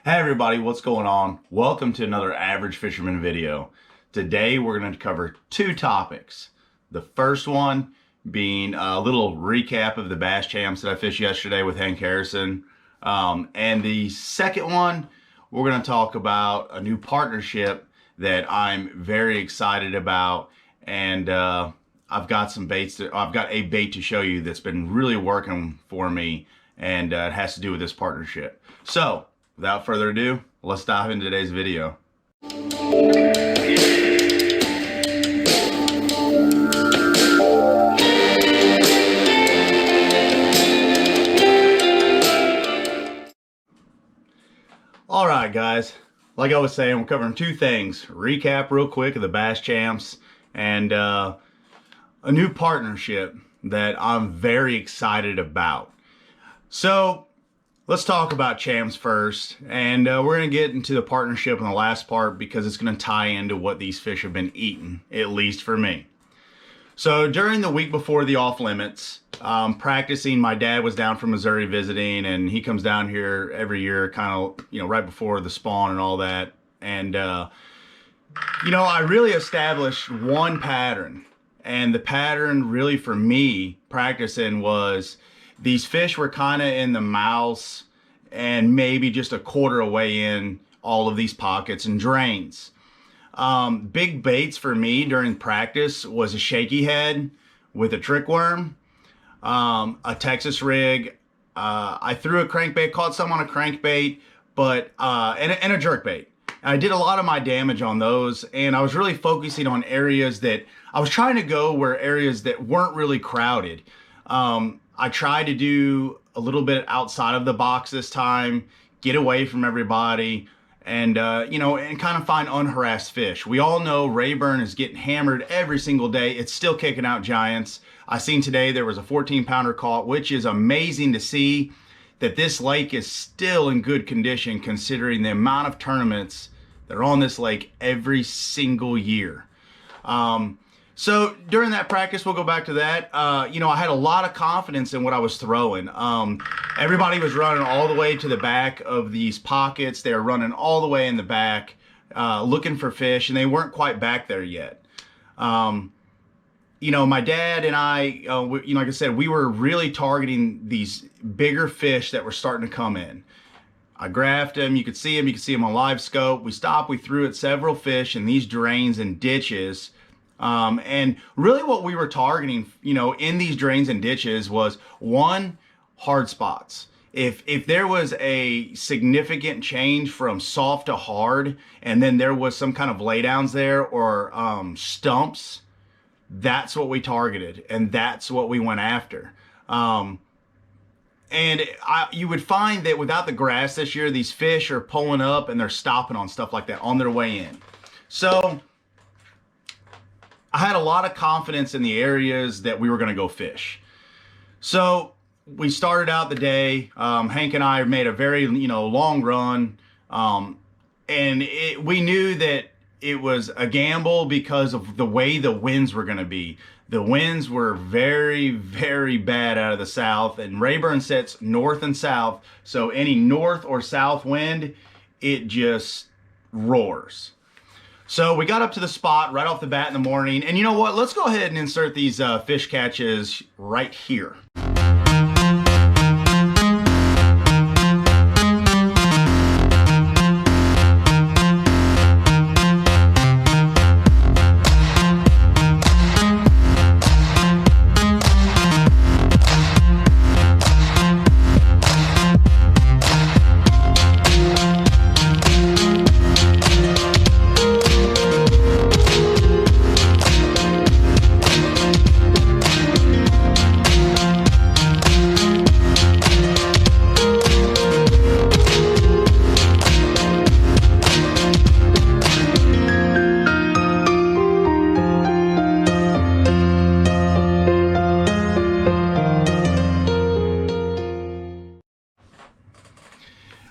Hey everybody, what's going on? Welcome to another Average Fisherman video. Today we're going to cover two topics. The first one being a little recap of the bass champs that I fished yesterday with Hank Harrison. And the second one, we're going to talk about a new partnership that I'm very excited about. And I've got a bait to show you that's been really working for me, and it has to do with this partnership. So without further ado, let's dive into today's video. All right, guys, like I was saying, we're covering two things. Recap real quick of the bass champs and a new partnership that I'm very excited about. So let's talk about champs first, and we're going to get into the partnership in the last part because it's going to tie into what these fish have been eating, at least for me. So during the week before the off limits, practicing, my dad was down from Missouri visiting, and he comes down here every year kind of, right before the spawn and all that. And, I really established one pattern, and the pattern really for me practicing was these fish were kind of in the mouths and maybe just a quarter away in all of these pockets and drains. Big baits for me during practice was a shaky head with a trick worm, a Texas rig. I threw a crankbait, caught some on a crankbait, but and a jerk bait. I did a lot of my damage on those, and I was really focusing on areas that I was trying to go where areas that weren't really crowded. I tried to do a little bit outside of the box this time, get away from everybody, and and kind of find unharassed fish. We all know Rayburn is getting hammered every single day. It's still kicking out giants. I seen today there was a 14-pounder caught, which is amazing to see that this lake is still in good condition considering the amount of tournaments that are on this lake every single year. So during that practice, we'll go back to that. I had a lot of confidence in what I was throwing. Everybody was running all the way to the back of these pockets. They were running all the way in the back, looking for fish, and they weren't quite back there yet. My dad and I, like I said, we were really targeting these bigger fish that were starting to come in. I graphed them. You could see them on live scope. We stopped. We threw at several fish in these drains and ditches. And really what we were targeting, in these drains and ditches was one, hard spots. If there was a significant change from soft to hard, and then there was some kind of laydowns there or stumps, that's what we targeted, and that's what we went after. You would find that without the grass this year, these fish are pulling up and they're stopping on stuff like that on their way in. So I had a lot of confidence in the areas that we were going to go fish. So we started out the day. Hank and I made a very, long run. We knew that it was a gamble because of the way the winds were going to be. The winds were very, very bad out of the south, and Rayburn sets north and south. So any north or south wind, it just roars. So we got up to the spot right off the bat in the morning, and you know what? Let's go ahead and insert these fish catches right here.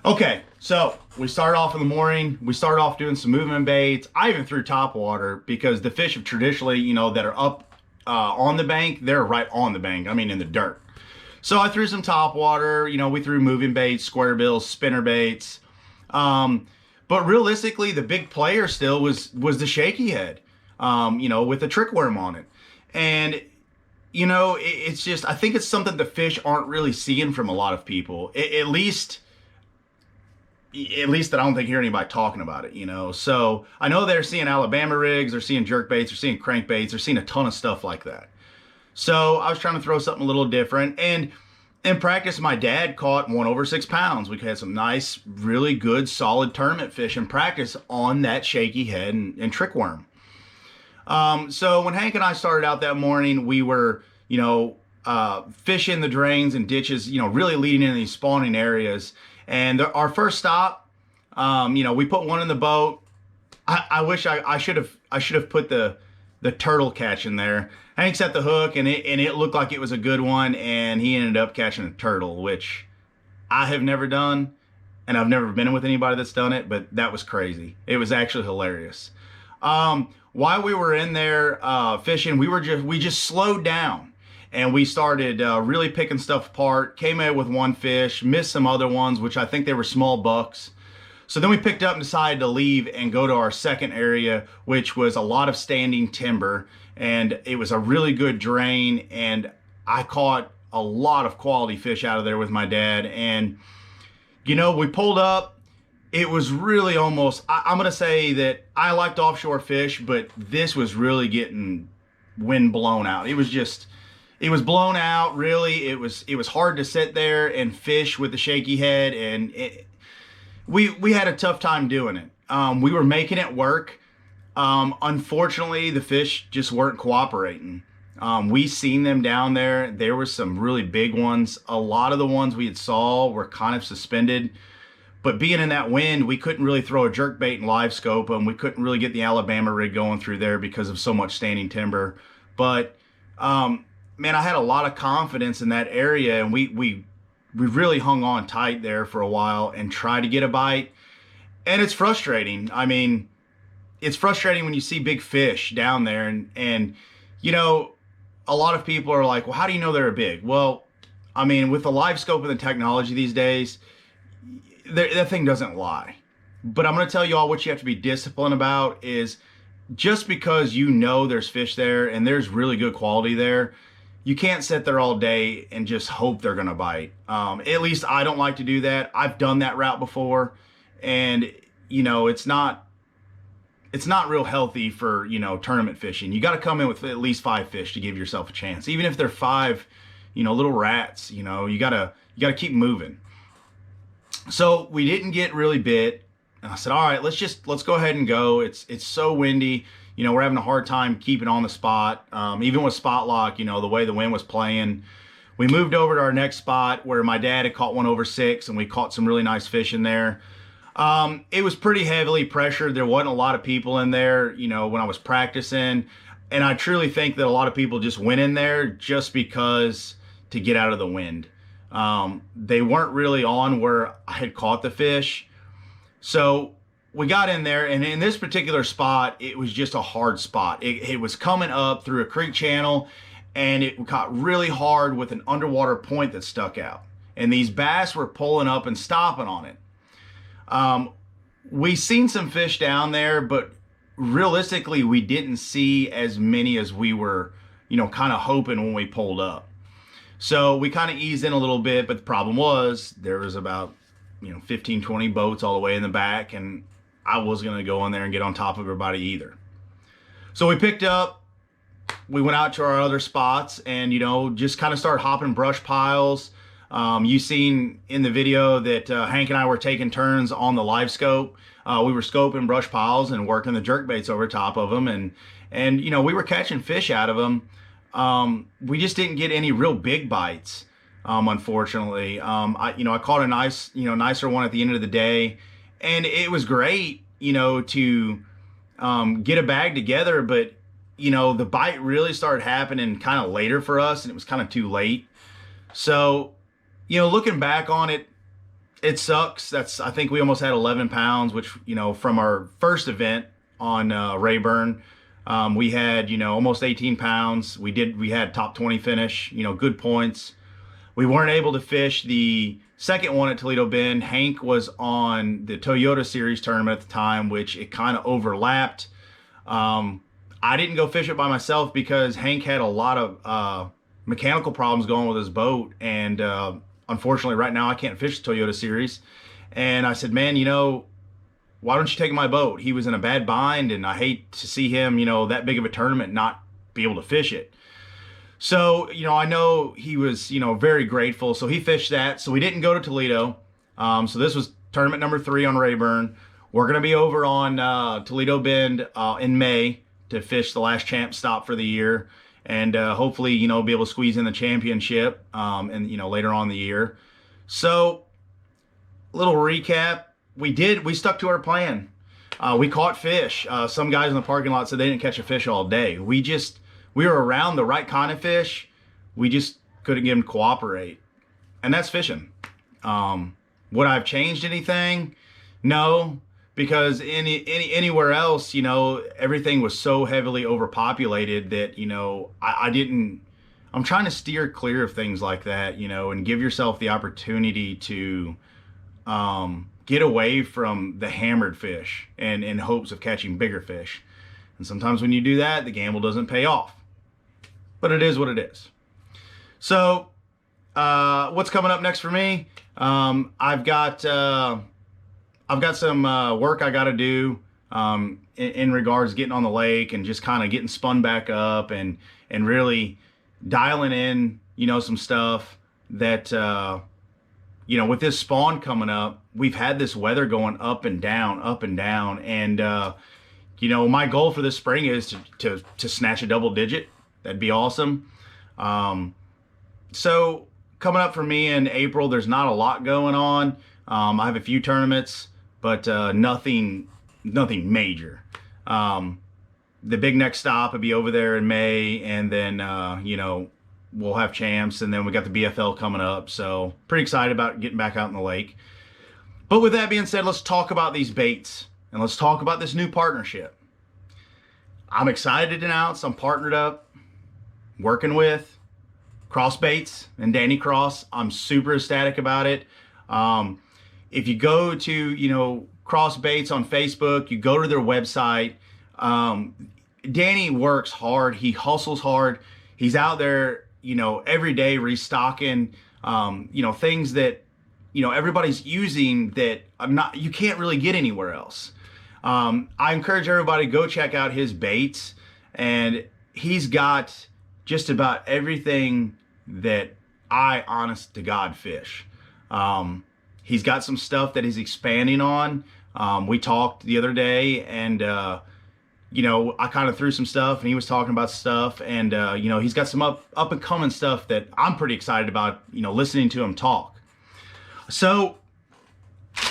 Okay, so we started off in the morning. We started off doing some movement baits. I even threw top water because the fish have traditionally, that are up on the bank, they're right on the bank. I mean, in the dirt. So I threw some top water. We threw moving baits, square bills, spinner baits. But realistically, the big player still was the shaky head, with the trick worm on it. And it's just, I think it's something the fish aren't really seeing from a lot of people. At least that I don't think hear anybody talking about it. So I know they're seeing Alabama rigs, they're seeing jerk baits, they're seeing crankbaits, they're seeing a ton of stuff like that. So I was trying to throw something a little different. And in practice, my dad caught 1 over 6 pounds. We had some nice, really good, solid tournament fish in practice on that shaky head and trick worm. So when Hank and I started out that morning, we were, fishing the drains and ditches, really leading into these spawning areas. And our first stop, we put one in the boat. I wish I should have put the turtle catch in there. Hank set the hook and it looked like it was a good one, and he ended up catching a turtle, which I have never done, and I've never been with anybody that's done it, but that was crazy. It was actually hilarious. While we were in there fishing, we just slowed down and we started really picking stuff apart. Came in with one fish, missed some other ones, which I think they were small bucks. So then we picked up and decided to leave and go to our second area, which was a lot of standing timber, and it was a really good drain, and I caught a lot of quality fish out of there with my dad. And we pulled up. It was really almost, I'm going to say that I liked offshore fish, but this was really getting wind blown out. It was blown out, really. It was hard to sit there and fish with the shaky head, and we had a tough time doing it. We were making it work. Unfortunately, the fish just weren't cooperating. We seen them down there. There were some really big ones. A lot of the ones we had saw were kind of suspended. But being in that wind, we couldn't really throw a jerk bait and live scope them. We couldn't really get the Alabama rig going through there because of so much standing timber. But man, I had a lot of confidence in that area, and we really hung on tight there for a while and tried to get a bite. And it's frustrating. I mean, it's frustrating when you see big fish down there, and a lot of people are like, well, how do you know they're big? Well, I mean, with the live scope and the technology these days, that thing doesn't lie. But I'm going to tell you all what you have to be disciplined about is just because there's fish there and there's really good quality there, you can't sit there all day and just hope they're going to bite. At least I don't like to do that. I've done that route before, and it's not real healthy for tournament fishing. You got to come in with at least 5 fish to give yourself a chance, even if they're 5 little rats. You gotta keep moving. So we didn't get really bit, and I said, all right, let's go ahead and go. It's so windy. We're having a hard time keeping on the spot. Even with spot lock, the way the wind was playing. We moved over to our next spot where my dad had caught 1 over 6, and we caught some really nice fish in there. It was pretty heavily pressured. There wasn't a lot of people in there, when I was practicing. And I truly think that a lot of people just went in there just because to get out of the wind. They weren't really on where I had caught the fish. So we got in there, and in this particular spot, it was just a hard spot. It was coming up through a creek channel, and it caught really hard with an underwater point that stuck out. And these bass were pulling up and stopping on it. We seen some fish down there, but realistically, we didn't see as many as we were, kind of hoping when we pulled up. So we kind of eased in a little bit, but the problem was there was about, 15, 20 boats all the way in the back, and I wasn't going to go in there and get on top of everybody either. So we picked up, we went out to our other spots and, just kind of started hopping brush piles. You seen in the video that Hank and I were taking turns on the live scope. We were scoping brush piles and working the jerk baits over top of them, and we were catching fish out of them. We just didn't get any real big bites, unfortunately. I caught a nice, nicer one at the end of the day, and it was great, to get a bag together, but the bite really started happening kind of later for us, and it was kind of too late. So looking back on it, it sucks. I think we almost had 11 pounds, which, from our first event on Rayburn, we had, almost 18 pounds. We had top 20 finish, good points. We weren't able to fish the second one at Toledo Bend. Hank was on the Toyota Series tournament at the time, which it kind of overlapped. I didn't go fish it by myself because Hank had a lot of mechanical problems going with his boat, and unfortunately right now I can't fish the Toyota Series. And I said, man, you know, why don't you take my boat? He was in a bad bind, and I hate to see him, you know, that big of a tournament not be able to fish it. So, you know, I know he was, you know, very grateful. So he fished that. So we didn't go to Toledo. So this was tournament number 3 on Rayburn. We're going to be over on Toledo Bend in May to fish the last champ stop for the year. And hopefully, you know, be able to squeeze in the championship and, you know, later on in the year. So, little recap. We stuck to our plan. We caught fish. Some guys in the parking lot said they didn't catch a fish all day. We were around the right kind of fish. We just couldn't get them to cooperate. And that's fishing. Would I have changed anything? No, because anywhere else, you know, everything was so heavily overpopulated that, you know, I'm trying to steer clear of things like that, you know, and give yourself the opportunity to get away from the hammered fish and in hopes of catching bigger fish. And sometimes when you do that, the gamble doesn't pay off. But it is what it is. So, what's coming up next for me? I've got some work I got to do in regards to getting on the lake and just kind of getting spun back up and really dialing in, you know, some stuff that you know, with this spawn coming up, we've had this weather going up and down, and you know, my goal for this spring is to snatch a double digit. That'd be awesome. So coming up for me in April, there's not a lot going on. I have a few tournaments, but nothing major. The big next stop will be over there in May, and then you know, we'll have champs, and then we got the BFL coming up. So pretty excited about getting back out in the lake. But with that being said, let's talk about these baits, and let's talk about this new partnership. I'm excited to announce I'm partnered up, working with Cross Baits and Danny Cross. I'm super ecstatic about it. If you go to, you know, Cross Baits on Facebook, you go to their website. Danny works hard. He hustles hard. He's out there, you know, every day restocking, you know, things that, you know, everybody's using that you can't really get anywhere else. I encourage everybody to go check out his baits, and he's got just about everything that I, honest to God, fish. He's got some stuff that he's expanding on. We talked the other day, and you know, I kind of threw some stuff, and he was talking about stuff, and you know, he's got some up and coming stuff that I'm pretty excited about, you know, listening to him talk. So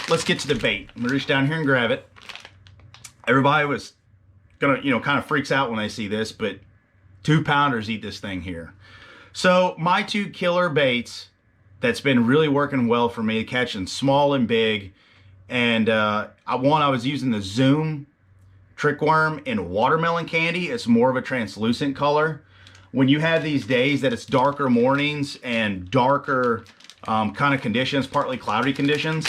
let's get to the bait. I'm gonna reach down here and grab it. Everybody was gonna, you know, kind of freaks out when they see this, but 2-pounders eat this thing here. So my 2 killer baits that's been really working well for me, catching small and big, and I was using the Zoom trick worm in watermelon candy. It's more of a translucent color. When you have these days that it's darker mornings and darker kind of conditions, partly cloudy conditions,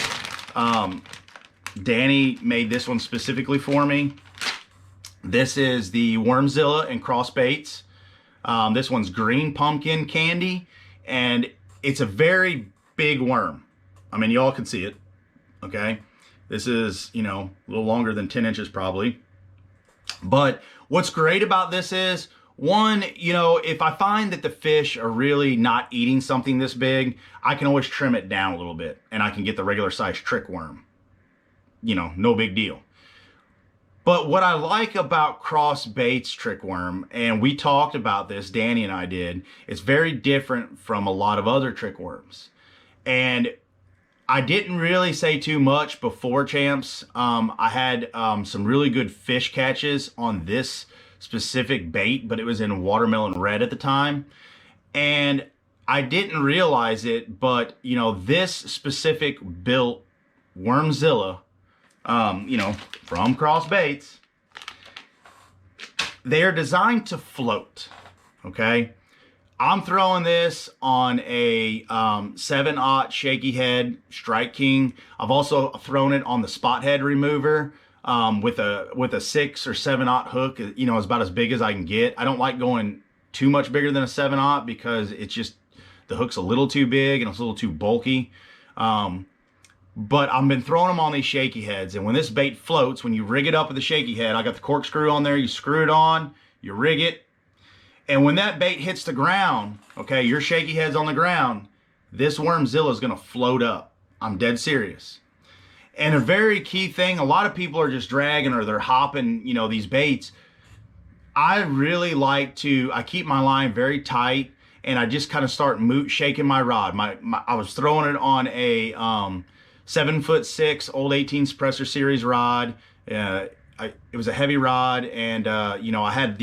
Danny made this one specifically for me. This is the Wormzilla and Cross Baits. This one's green pumpkin candy, and it's a very big worm. I mean, y'all can see it, okay? This is, you know, a little longer than 10 inches probably. But what's great about this is, one, you know, if I find that the fish are really not eating something this big, I can always trim it down a little bit, and I can get the regular size trick worm. You know, no big deal. But what I like about Cross Baits trick worm, and we talked about this, Danny and I did, it's very different from a lot of other trick worms. And I didn't really say too much before champs. I had some really good fish catches on this specific bait, but it was in watermelon red at the time. And I didn't realize it, but you know, this specific built Wormzilla, you know, from Cross Baits, they are designed to float, okay? I'm throwing this on a 7/0 shaky head Strike King. I've also thrown it on the spot head remover with a 6 or 7/0 hook. You know, it's about as big as I can get. I don't like going too much bigger than a 7/0 because it's just the hook's a little too big and it's a little too bulky. But I've been throwing them on these shaky heads, and when this bait floats, when you rig it up with the shaky head, I got the corkscrew on there, you screw it on, you rig it, and when that bait hits the ground, okay, your shaky head's on the ground, this Wormzilla is going to float up. I'm dead serious. And a very key thing, a lot of people are just dragging or they're hopping, you know, these baits. I really like to, I keep my line very tight, and I just kind of start shaking my rod. I was throwing it on a 7'6" old 18 suppressor series rod. It was a heavy rod, and you know, I had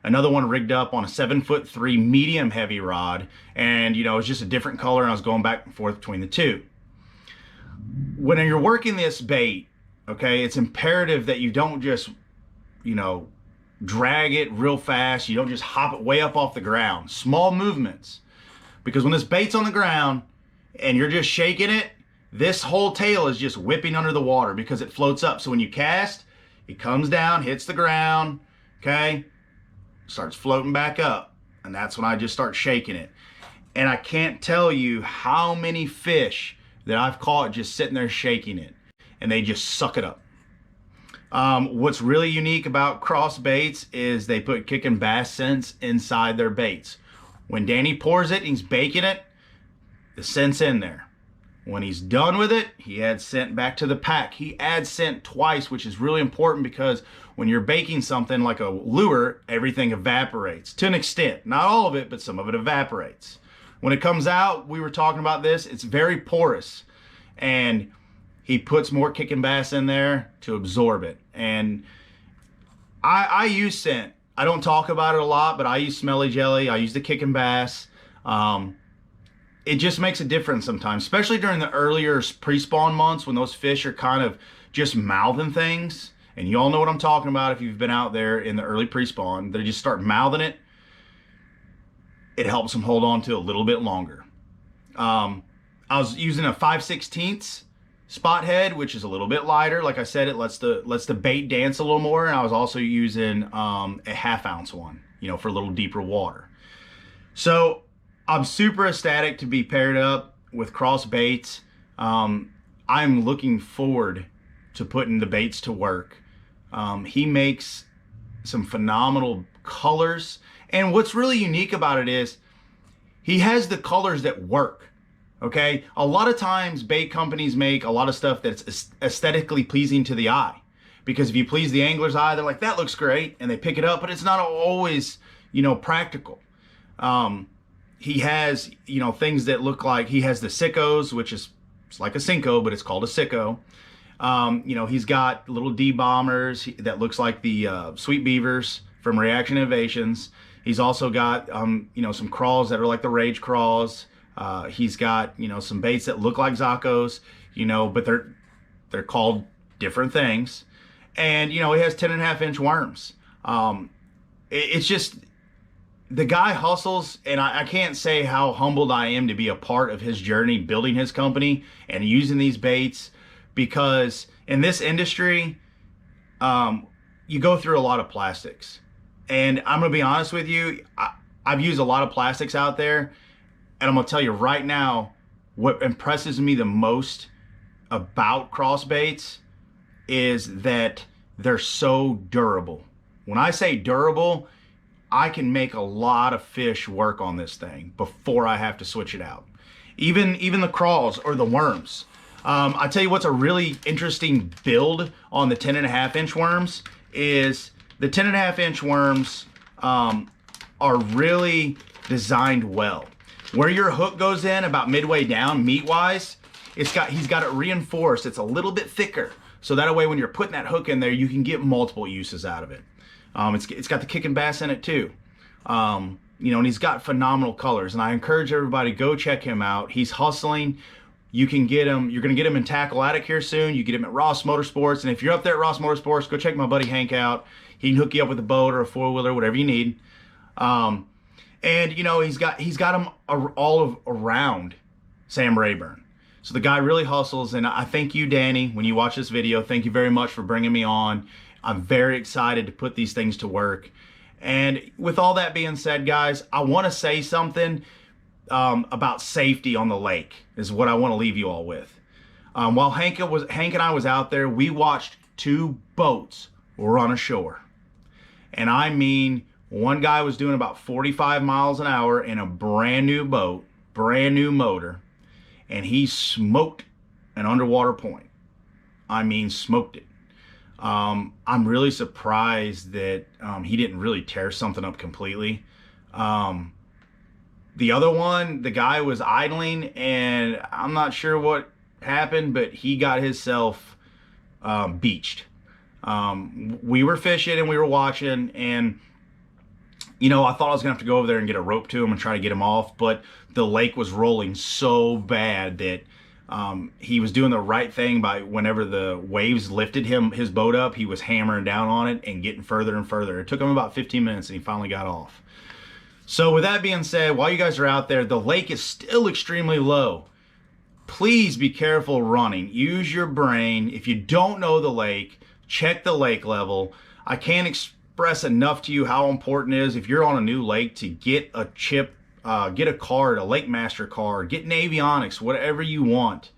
another one rigged up on a 7'3" medium heavy rod, and you know, it was just a different color, and I was going back and forth between the two. When you're working this bait, okay, it's imperative that you don't just, you know, drag it real fast. You don't just hop it way up off the ground. Small movements, because when this bait's on the ground and you're just shaking it, this whole tail is just whipping under the water because it floats up. So when you cast, it comes down, hits the ground, okay, starts floating back up, and that's when I just start shaking it. And I can't tell you how many fish that I've caught just sitting there shaking it, and they just suck it up. What's really unique about cross baits is they put kicking bass scents inside their baits. When Danny pours it and he's baking it, the scent's in there. When he's done with it, he adds scent back to the pack. He adds scent twice, which is really important because when you're baking something like a lure, everything evaporates to an extent. Not all of it, but some of it evaporates. When it comes out, we were talking about this, it's very porous, and he puts more kicking bass in there to absorb it. And I use scent. I don't talk about it a lot, but I use smelly jelly. I use the kicking bass. It just makes a difference sometimes, especially during the earlier pre-spawn months when those fish are kind of just mouthing things. And you all know what I'm talking about if you've been out there in the early pre-spawn. They just start mouthing it. It helps them hold on to a little bit longer. I was using a 5/16 spot head, which is a little bit lighter. Like I said, it lets the bait dance a little more. And I was also using a 1/2 ounce one, you know, for a little deeper water. So I'm super ecstatic to be paired up with cross baits. I'm looking forward to putting the baits to work. He makes some phenomenal colors. And what's really unique about it is he has the colors that work. Okay, a lot of times bait companies make a lot of stuff that's aesthetically pleasing to the eye, because if you please the angler's eye, they're like, that looks great, and they pick it up, but it's not always, you know, practical. He has, you know, things that look like, he has the sickos, which is, it's like a Cinco, but it's called a sicko. You know, he's got little D-bombers that looks like the Sweet Beavers from Reaction Innovations. He's also got, you know, some crawls that are like the Rage crawls. He's got, you know, some baits that look like Zaccos, you know, but they're called different things. And, you know, he has 10.5-inch worms. It's just, the guy hustles, and I can't say how humbled I am to be a part of his journey building his company and using these baits, because in this industry, you go through a lot of plastics. And I'm going to be honest with you, I've used a lot of plastics out there. And I'm going to tell you right now, what impresses me the most about cross baits is that they're so durable. When I say durable, I can make a lot of fish work on this thing before I have to switch it out. Even the crawls or the worms. I tell you what's a really interesting build on the 10.5-inch worms is the 10.5-inch worms are really designed well. Where your hook goes in about midway down, meat-wise, he's got it reinforced. It's a little bit thicker, so that way when you're putting that hook in there, you can get multiple uses out of it. It's got the kicking bass in it too. You know, and he's got phenomenal colors, and I encourage everybody, go check him out. He's hustling. You can get him, you're gonna get him in Tackle Attic here soon. You get him at Ross Motorsports, and if you're up there at Ross Motorsports, go check my buddy Hank out. He can hook you up with a boat or a four-wheeler, whatever you need. And he's got them around Samrayburn. So the guy really hustles, and I thank you, Danny, when you watch this video. Thank you very much for bringing me on. I'm very excited to put these things to work. And with all that being said, guys, I want to say something about safety on the lake is what I want to leave you all with. While Hank and I was out there, we watched 2 boats run ashore. And I mean, one guy was doing about 45 miles an hour in a brand new boat, brand new motor, and he smoked an underwater point. I mean, smoked it. I'm really surprised that he didn't really tear something up completely. The other one, the guy was idling, and I'm not sure what happened, but he got himself beached. We were fishing and we were watching, and I thought I was gonna have to go over there and get a rope to him and try to get him off, but the lake was rolling so bad that he was doing the right thing by whenever the waves lifted his boat up, he was hammering down on it and getting further and further. It took him about 15 minutes and he finally got off. So with that being said, while you guys are out there, the lake is still extremely low. Please be careful running. Use your brain. If you don't know the lake, check the lake level. I can't express enough to you how important it is if you're on a new lake to get a chip, get a card, a Lake Master card, get Navionics, whatever you want,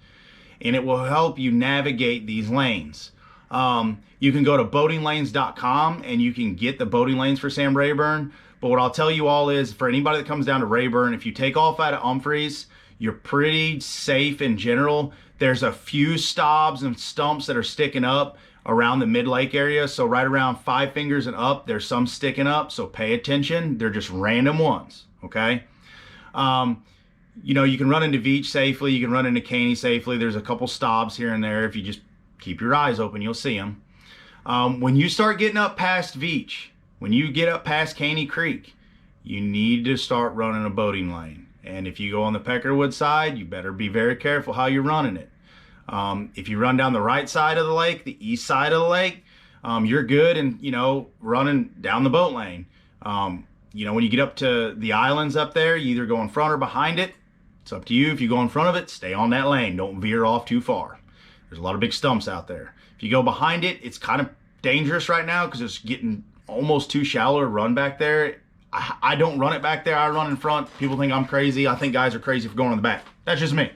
and it will help you navigate these lanes. You can go to boatinglanes.com and you can get the boating lanes for Samrayburn. But what I'll tell you all is, for anybody that comes down to Rayburn, if you take off out of Humphreys, you're pretty safe in general. There's a few stobs and stumps that are sticking up around the mid-lake area. So right around 5 fingers and up, there's some sticking up. So pay attention. They're just random ones, okay? You can run into Veach safely. You can run into Caney safely. There's a couple stobs here and there. If you just keep your eyes open, you'll see them. When you start getting up past Veach, when you get up past Caney Creek, you need to start running a boating lane. And if you go on the Peckerwood side, you better be very careful how you're running it. If you run down the right side of the lake, the east side of the lake, you're good and, running down the boat lane. When you get up to the islands up there, you either go in front or behind it. It's up to you. If you go in front of it, stay on that lane. Don't veer off too far. There's a lot of big stumps out there. If you go behind it, it's kind of dangerous right now because it's getting almost too shallow to run back there. I don't run it back there. I run in front. People think I'm crazy. I think guys are crazy for going in the back. That's just me.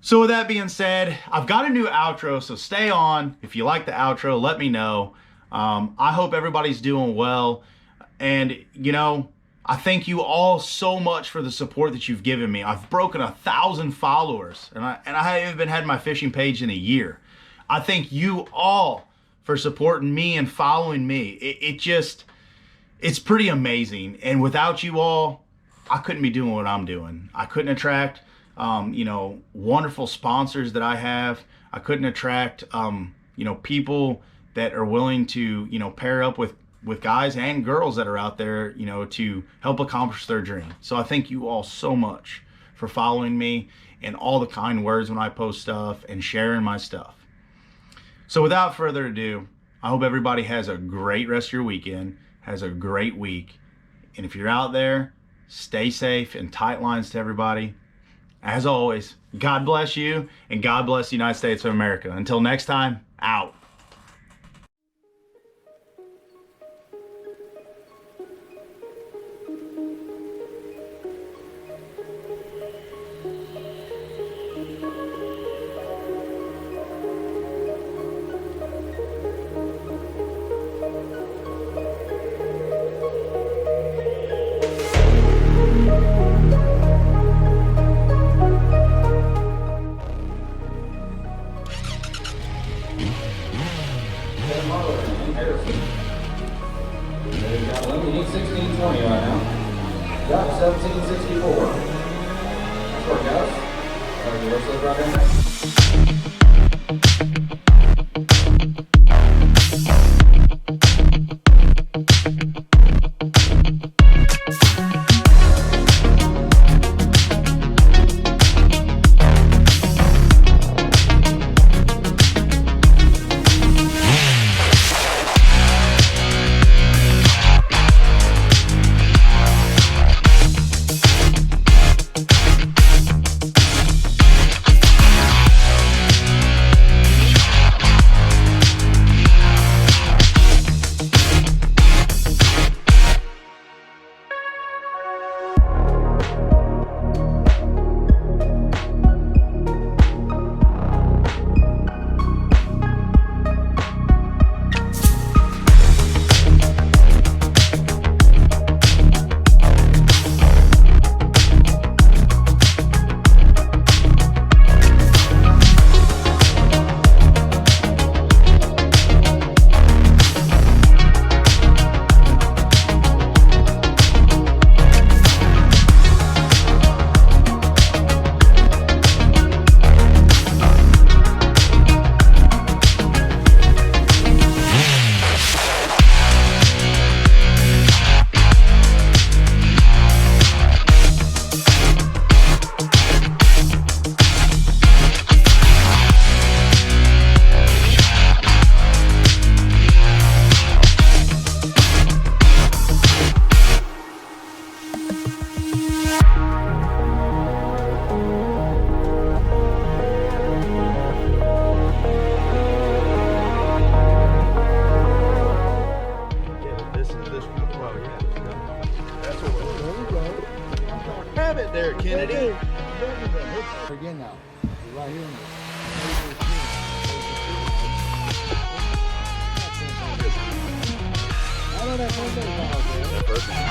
So with that being said, I've got a new outro, so stay on. If you like the outro, let me know. I hope everybody's doing well. And, I thank you all so much for the support that you've given me. I've broken 1,000 followers, and I haven't even had my fishing page in a year. I thank you all for supporting me and following me. It's pretty amazing. And without you all, I couldn't be doing what I'm doing. I couldn't attract, wonderful sponsors that I have. I couldn't attract, people that are willing to, pair up with guys and girls that are out there, to help accomplish their dream. So I thank you all so much for following me and all the kind words when I post stuff and sharing my stuff. So without further ado, I hope everybody has a great rest of your weekend, has a great week. And if you're out there, stay safe and tight lines to everybody. As always, God bless you and God bless the United States of America. Until next time, out. You need 1620 right now. Got 1764. That's where it goes. Where's those right working.